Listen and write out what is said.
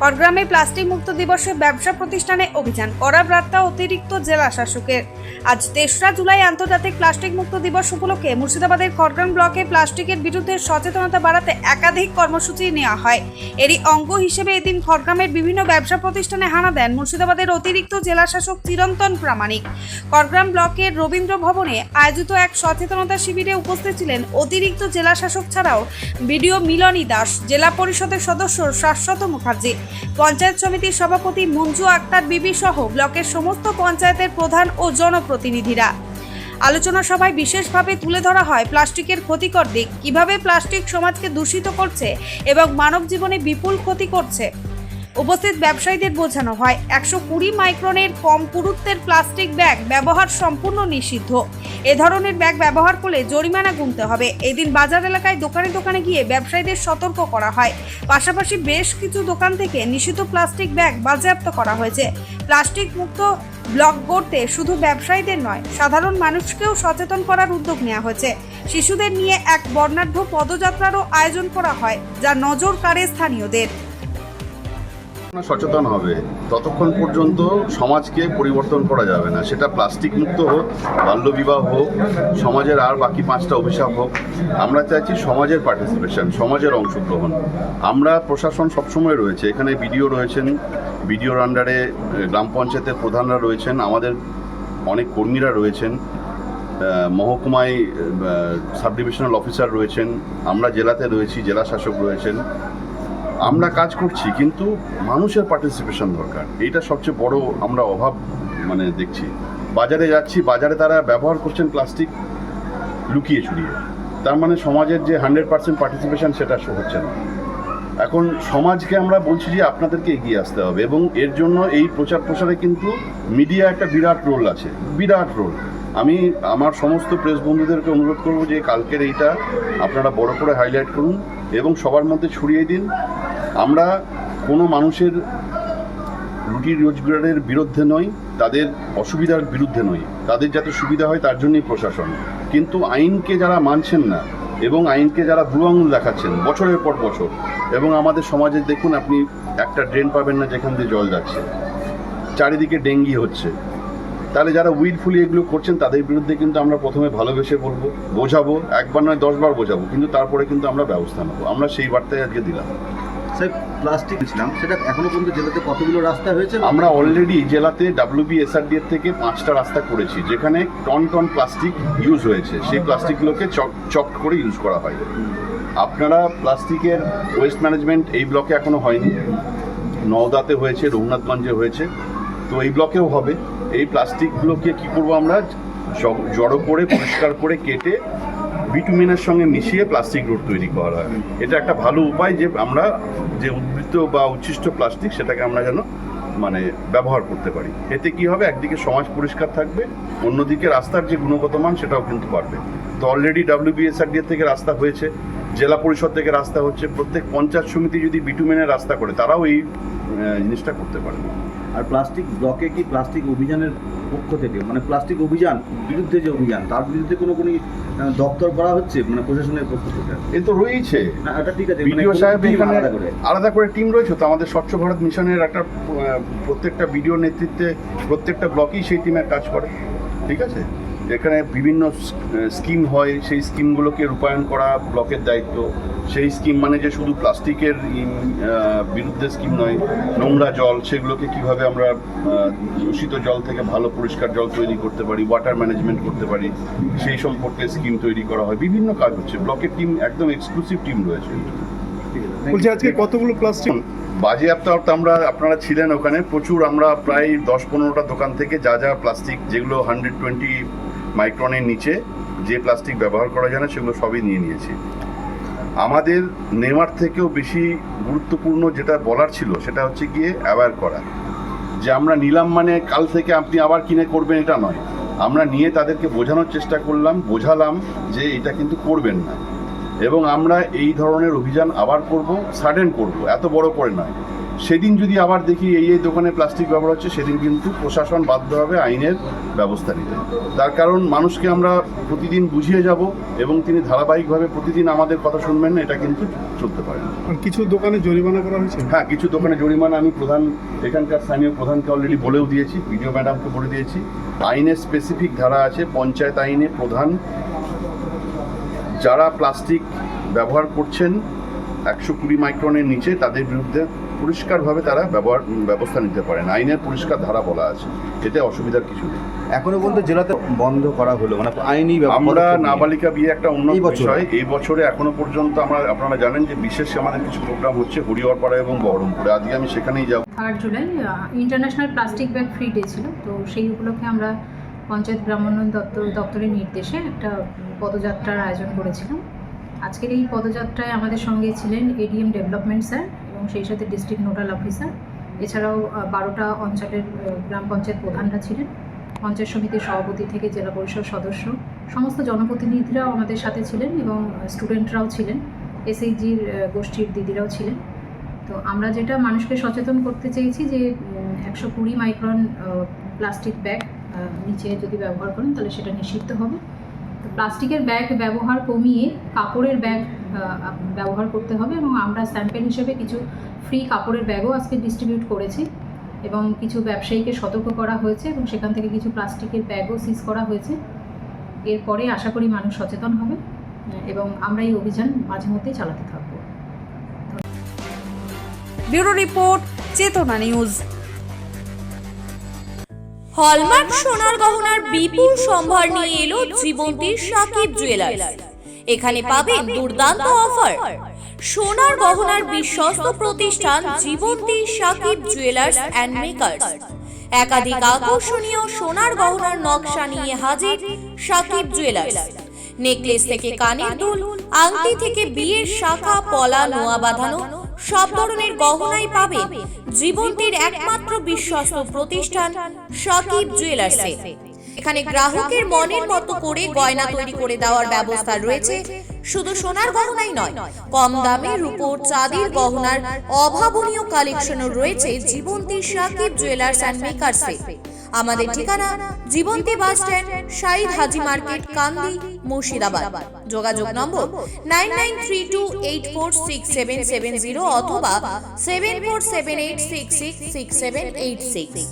করগ্রামে plastic মুক্ত দিবসে ব্যবসা প্রতিষ্ঠানে অভিযান, কড়া বার্তা অতিরিক্ত জেলা শাসকের। আজ ৩রা জুলাই আন্তর্জাতিক প্লাস্টিক মুক্ত দিবস উপলক্ষে মুর্শিদাবাদের করগ্রাম ব্লকে প্লাস্টিকের বিরুদ্ধে সচেতনতা বাড়াতে একাধিক কর্মসূচি নেওয়া হয়। এরই অঙ্গ হিসেবে এদিন করগ্রামের বিভিন্ন ব্যবসা প্রতিষ্ঠানে হানা দেন মুর্শিদাবাদের অতিরিক্ত জেলা শাসক চিরন্তন প্রামাণিক। করগ্রাম ব্লকের রবীন্দ্র ভবনে আয়োজিত এক সচেতনতা শিবিরে উপস্থিত ছিলেন অতিরিক্ত জেলা শাসক ছাড়াও বিডিও মিলনী দাস, জেলা পরিষদের সদস্য শাশ্বত মুখার্জি, পঞ্চায়েত সমিতির সভাপতি মঞ্জু আক্তার বিবি সহ ব্লকের সমস্ত পঞ্চায়েতের প্রধান ও জনপ্রতিনিধিরা। আলোচনা সভায় বিশেষভাবে তুলে ধরা হয় প্লাস্টিকের ক্ষতিকর দিক, কিভাবে প্লাস্টিক সমাজকে দূষিত করছে এবং মানব জীবনে বিপুল ক্ষতি করছে। উপস্থিত ব্যবসায়ীদের বোঝানো হয় 120 মাইক্রনের কম পুরুত্বের প্লাস্টিক ব্যাগ ব্যবহার সম্পূর্ণ নিষিদ্ধ। এ ধরনের ব্যাগ ব্যবহার করলে জরিমানা গুনতে হবে। এই দিন বাজার এলাকায় দোকানে দোকানে গিয়ে ব্যবসায়ীদের সতর্ক করা হয়। পাশাপাশি বেশ কিছু দোকান থেকে নিষিদ্ধ প্লাস্টিক ব্যাগ বাজেয়াপ্ত করা হয়েছে। প্লাস্টিক মুক্ত ব্লক গড়তে শুধু ব্যবসায়ীদের নয়, সাধারণ মানুষকেও সচেতন করার উদ্যোগ নেওয়া হয়েছে। শিশুদের নিয়ে এক বর্ণাঢ্য পদযাত্রারও আয়োজন করা হয়, যা নজর কাড়ে স্থানীয়দের। সচেতন হবে ততক্ষণ পর্যন্ত সমাজকে পরিবর্তন করা যাবে না। সেটা প্লাস্টিক মুক্ত হোক, বাল্যবিবাহ হোক, সমাজের আর বাকি 5টা অভিশাপ হোক। আমরা চাইছি সমাজের পার্টিসিপেশন, সমাজের অংশগ্রহণ। আমরা প্রশাসন সবসময় রয়েছে, এখানে বিডিও রয়েছেন, বিডিওর আন্ডারে গ্রাম পঞ্চায়েতের প্রধানরা রয়েছেন, আমাদের অনেক কর্মীরা রয়েছেন, মহকুমায় সাব ডিভিশনাল অফিসার রয়েছেন, আমরা জেলাতে রয়েছি, জেলা শাসক রয়েছেন। আমরা কাজ করছি, কিন্তু মানুষের পার্টিসিপেশন দরকার। এইটা সবচেয়ে বড় আমরা অভাব দেখছি। বাজারে যাচ্ছি, বাজারে তারা ব্যবহার করছেন প্লাস্টিক লুকিয়ে চুরিয়ে। তার মানে সমাজের যে 100% পার্টিসিপেশন সেটা হচ্ছে না। এখন সমাজকে আমরা বলছি যে আপনাদেরকে এগিয়ে আসতে হবে, এবং এর জন্য এই প্রচার প্রসারে কিন্তু মিডিয়া একটা বিরাট রোল আছে, বিরাট রোল। আমি আমার সমস্ত প্রেস বন্ধুদেরকে অনুরোধ করব যে কালকের এইটা আপনারা বড় করে হাইলাইট করুন এবং সবার মধ্যে ছড়িয়ে দিন। আমরা কোনো মানুষের রুটি রোজগারের বিরুদ্ধে নই, তাদের অসুবিধার বিরুদ্ধে নই, তাদের যাতে সুবিধা হয় তার জন্যই প্রশাসন। কিন্তু আইনকে যারা মানছেন না এবং আইনকে যারা বুড়ো আঙুল দেখাচ্ছেন বছরের পর বছর, এবং আমাদের সমাজে দেখুন, আপনি একটা ড্রেন পাবেন না যেখান দিয়ে জল যাচ্ছে, চারিদিকে ডেঙ্গি হচ্ছে। তাহলে যারা উইলফুলি এগুলো করছেন তাদের বিরুদ্ধে কিন্তু আমরা প্রথমে ভালোবেসে বলবো, বোঝাবো, একবার নয় 10 বার বোঝাবো, কিন্তু তারপরে কিন্তু আমরা ব্যবস্থা নেবো। আমরা সেই বার্তাই আজকে দিলাম। স্যার, প্লাস্টিক ছিলাম, সেটা এখনো পর্যন্ত জেলাতে কতগুলো রাস্তা হয়েছে? আমরা অলরেডি জেলাতে WBSRD থেকে 5টা রাস্তা করেছি, যেখানে টন প্লাস্টিক ইউজ হয়েছে। সেই প্লাস্টিকগুলোকে চকড করে ইউজ করা হয়। আপনারা প্লাস্টিকের ওয়েস্ট ম্যানেজমেন্ট এই ব্লকে এখনো হয়নি, নওদাতে হয়েছে, রঘুনাথগঞ্জে হয়েছে, তো এই ব্লকেও হবে। এই প্লাস্টিকগুলোকে কি করব, আমরা জড়ো করে পরিষ্কার করে কেটে বিটুমিনের সঙ্গে মিশিয়ে প্লাস্টিক রোড তৈরি করা হয়। এটা একটা ভালো উপায় যে আমরা যে উদ্বৃত্ত বা উচ্ছিষ্ট প্লাস্টিক সেটাকে আমরা যেন ব্যবহার করতে পারি। এতে কি হবে, একদিকে সমাজ পরিষ্কার থাকবে, অন্যদিকে রাস্তার যে গুণগত মান সেটাও কিন্তু বাড়বে। তো অলরেডি WBSRD থেকে রাস্তা হয়েছে, জেলা পরিষদ থেকে রাস্তা হচ্ছে। প্রত্যেক পঞ্চায়েত সমিতি যদি বিটুমিনের রাস্তা করে, তারাও এই জিনিসটা করতে পারবে। আর প্লাস্টিক ব্লকে কি প্লাস্টিক অভিযানের পক্ষ থেকে প্লাস্টিক অভিযান বিরুদ্ধে যে অভিযান, তার বিরুদ্ধে কোনো দপ্তর করা হচ্ছে প্রশাসনের পক্ষ থেকে? এ তো রয়েছে, এটা ঠিক আছে। বিডিও সাহেব এখানে আলাদা করে টিম রয়েছে তো। আমাদের স্বচ্ছ ভারত মিশনের একটা প্রত্যেকটা বিডিও নেতৃত্বে প্রত্যেকটা ব্লকেই সেই টিমের কাজ করে। ঠিক আছে, এখানে বিভিন্ন স্কিম হয়, সেই স্কিমগুলোকে রূপায়ণ করা ব্লকের দায়িত্ব। সেই স্কিম যে শুধু প্লাস্টিকের বিরুদ্ধে স্কিম নয়, নোংরা জল, সেগুলোকে কিভাবে আমরা দূষিত জল থেকে ভালো পরিষ্কার জল তৈরি করতে পারি, ওয়াটার ম্যানেজমেন্ট করতে পারি, সেই সম্পর্কে স্কিম তৈরি করা হয়। বিভিন্ন কাজ হচ্ছে, ব্লকের টিম একদম এক্সক্লুসিভ টিম রয়েছে। বলছি আজকে কতগুলো প্লাস্টিক বাজেয়াপ্ত? আপনারা ছিলেন ওখানে, প্রচুর। আমরা প্রায় 10-15টা দোকান থেকে যা প্লাস্টিক, যেগুলো 120 মাইক্রনের নিচে যে প্লাস্টিক ব্যবহার করা যায় না, সেগুলো সবই নিয়েছি। আমাদের নেওয়ার থেকেও বেশি গুরুত্বপূর্ণ যেটা বলার ছিল সেটা হচ্ছে গিয়ে অ্যাওয়্যার করা, যে আমরা নিলাম কাল থেকে আপনি আবার কিনে করবেন এটা নয়। আমরা নিয়ে তাদেরকে বোঝানোর চেষ্টা করলাম, বোঝালাম যে এটা কিন্তু করবেন না। এবং আমরা এই ধরনের অভিযান আবার করব, সাডেন করব, এত বড় করে নয়। সেদিন যদি আবার দেখি এই দোকানে প্লাস্টিক ব্যবহার হচ্ছে, সেদিন কিন্তু প্রশাসন বাধ্য হবে আইনের ব্যবস্থা নিতে। তার কারণ মানুষকে আমরা প্রতিদিন বুঝিয়ে যাব এবং তিনি ধারাবাহিকভাবে প্রতিদিন আমাদের কথা শুনবেন না, এটা কিন্তু চলতে পারে না। আর কিছু দোকানে জরিমানা করা হয়েছে। হ্যাঁ, কিছু দোকানে জরিমানা আমি এখানকার স্থানীয় প্রধানকে অলরেডি বলেও দিয়েছি, বিডিও ম্যাডামকে বলে দিয়েছি। আইনের স্পেসিফিক ধারা আছে, পঞ্চায়েত আইনে প্রধান যারা প্লাস্টিক ব্যবহার করছেন 120 মাইক্রনের নিচে, তাদের বিরুদ্ধে পরিষ্কারভাবে তারা ব্যবস্থা নিতে পারেন। আইনের পরিষ্কার ধারা বলা আছে, এতে অসুবিধার কিছু নেই। এখনো বলতে জেলাতে বন্ধ করা হলো, মানে আইনি আমরা নাবালিকা বিয়ে একটা অন্য বিষয়। এই বছরে এখনো পর্যন্ত আপনারা জানেন যে বিশেষ আমাদের কিছু প্রোগ্রাম হচ্ছে হরিহরপাড়া এবং বহরমপুরে। আজকে আমি সেখানেই যাব। 3 July international plastic bag free day ছিল, তো সেই উপলক্ষে আমরা পঞ্চায়েত গ্রামোন্নয়ন দপ্তরের নির্দেশে একটা পদযাত্রার আয়োজন করেছিলাম। আজকের এই পদযাত্রায় আমাদের সঙ্গে ছিলেন এডিএম ডেভেলপমেন্ট স্যার এবং সেই সাথে ডিস্ট্রিক্ট নোডাল অফিসার, এছাড়াও 12টা অঞ্চলের গ্রাম পঞ্চায়েত প্রধানরা ছিলেন, পঞ্চায়েত সমিতির সভাপতি থেকে জেলা পরিষদ সদস্য, সমস্ত জনপ্রতিনিধিরাও আমাদের সাথে ছিলেন এবং স্টুডেন্টরাও ছিলেন, এসএইচজির গোষ্ঠীর দিদিরাও ছিলেন। তো আমরা যেটা মানুষকে সচেতন করতে চেয়েছি যে 120 মাইক্রন প্লাস্টিক ব্যাগ নিচে যদি ব্যবহার করেন তাহলে সেটা নিষিদ্ধ হবে। তো প্লাস্টিকের ব্যাগ ব্যবহার কমিয়ে কাপড়ের ব্যাগ ব্যবহার করতে হবে এবং আমরা স্যাম্পেল হিসেবে কিছু ফ্রি কাপড়ের ব্যাগও আজকে ডিস্ট্রিবিউট করেছি এবং কিছু ব্যবসায়ীকে সতর্ক করা হয়েছে এবং সেখান থেকে কিছু প্লাস্টিকের ব্যাগও সিজ করা হয়েছে। এরপরে আশা করি মানুষ সচেতন হবে এবং আমরা এই অভিযান মাঝে মধ্যেই চালাতে থাকবো। ব্যুরো রিপোর্ট, চেতনা নিউজ। হলমার্ক সোনার গহনার বিপুল সম্ভার নিয়ে এলো জীবন্তীর সাকিব জুয়েলার্স। এখানে পাবেন দুর্দান্ত অফার। সোনার গহনার বিশ্বস্ত প্রতিষ্ঠান জীবন্তী সাকিব জুয়েলার্স অ্যান্ড মেকার্স। একাধিক আকর্ষণীয় সোনার গহনার নকশা নিয়ে হাজির সাকিব জুয়েলার্স। নেকলেস থেকে কানের দুল, আংটি থেকে বিয়ের শাখা, পলা, নোয়া বাঁধানো সব ধরনের গহনাই পাবেন জীবন্তীর একমাত্র বিশ্বস্ত প্রতিষ্ঠান সাকিব জুয়েলার্সে। এখানে গ্রাহকের মনের মতো করে গয়না তৈরি করে দেওয়ার ব্যবস্থা রয়েছে। শুধু সোনার গহনাই নয়, কম দামে রূপোর চাঁদির গহনার অভাবনীয় কালেকশনও রয়েছে জীবন্তী সাকিব জুয়েলার্স অ্যান্ড মেকার্সে। আমাদের ঠিকানা জীবন্তী বাস স্ট্যান্ড, শাহিদ হাজি মার্কেট, কান্দি, মুর্শিদাবাদ। যোগাযোগ নম্বর 9932846770 অথবা 7478666786।